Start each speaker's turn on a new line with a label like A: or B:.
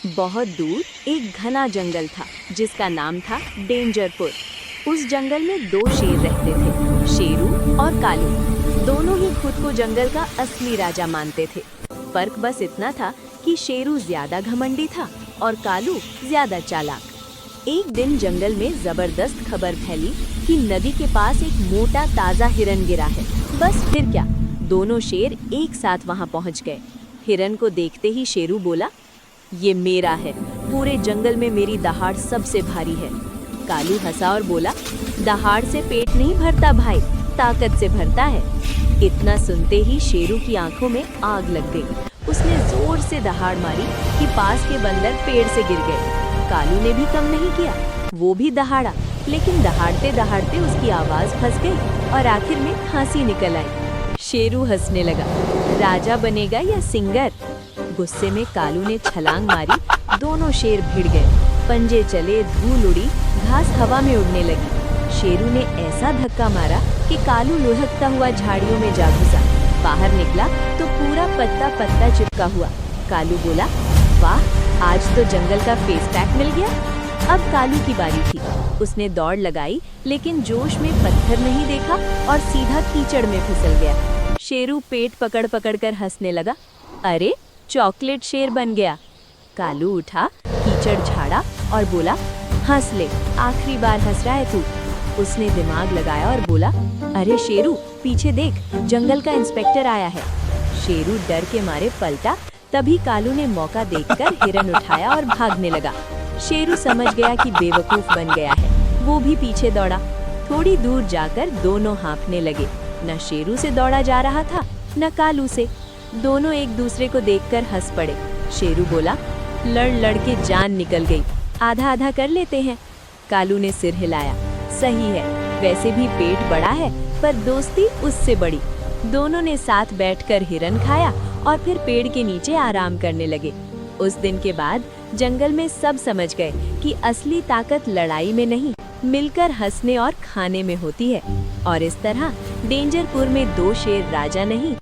A: बहुत दूर एक घना जंगल था जिसका नाम था डेंजरपुर। उस जंगल में दो शेर रहते थे, शेरू और कालू। दोनों ही खुद को जंगल का असली राजा मानते थे। फर्क बस इतना था कि शेरू ज्यादा घमंडी था और कालू ज्यादा चालाक। एक दिन जंगल में जबरदस्त खबर फैली कि नदी के पास एक मोटा ताजा हिरन गिरा है। बस फिर क्या, दोनों शेर एक साथ वहां पहुंच गए। हिरन को देखते ही शेरू बोला, ये मेरा है, पूरे जंगल में मेरी दहाड़ सबसे भारी है। कालू हंसा और बोला, दहाड़ से पेट नहीं भरता भाई, ताकत से भरता है। इतना सुनते ही शेरू की आंखों में आग लग गई। उसने जोर से दहाड़ मारी कि पास के बंदर पेड़ से गिर गए। कालू ने भी कम नहीं किया, वो भी दहाड़ा, लेकिन दहाड़ते दहाड़ते उसकी आवाज फंस गई और आखिर में खांसी निकल आई। शेरू हंसने लगा, राजा बनेगा या सिंगर। गुस्से में कालू ने छलांग मारी, दोनों शेर भिड़ गए। पंजे चले, धूल उड़ी, घास हवा में उड़ने लगी। शेरू ने ऐसा धक्का मारा कि कालू लुढ़कता हुआ झाड़ियों में जा घुसा। बाहर निकला तो पूरा पत्ता पत्ता चिपका हुआ। कालू बोला, वाह, आज तो जंगल का फेस पैक मिल गया। अब कालू की बारी थी। उसने दौड़ लगाई, लेकिन जोश में पत्थर नहीं देखा और सीधा कीचड़ में फिसल गया। शेरू पेट पकड़ पकड़ कर हंसने लगा, अरे चॉकलेट शेर बन गया। कालू उठा, कीचड़ झाड़ा और बोला, हंस ले, आखिरी बार हंस रहा है तू। उसने दिमाग लगाया और बोला, अरे शेरू, पीछे देख, जंगल का इंस्पेक्टर आया है। शेरू डर के मारे पलटा, तभी कालू ने मौका देखकर हिरन उठाया और भागने लगा। शेरू समझ गया कि बेवकूफ बन गया है, वो भी पीछे दौड़ा। थोड़ी दूर जाकर दोनों हाँफने लगे। न शेरू से दौड़ा जा रहा था, न कालू से। दोनों एक दूसरे को देखकर हंस पड़े। शेरू बोला, लड़ लड़ के जान निकल गई, आधा आधा कर लेते हैं। कालू ने सिर हिलाया, सही है, वैसे भी पेट बड़ा है, पर दोस्ती उससे बड़ी। दोनों ने साथ बैठकर हिरन खाया और फिर पेड़ के नीचे आराम करने लगे। उस दिन के बाद जंगल में सब समझ गए कि असली ताकत लड़ाई में नहीं, मिलकर हंसने और खाने में होती है। और इस तरह डेंजरपुर में दो शेर राजा नहीं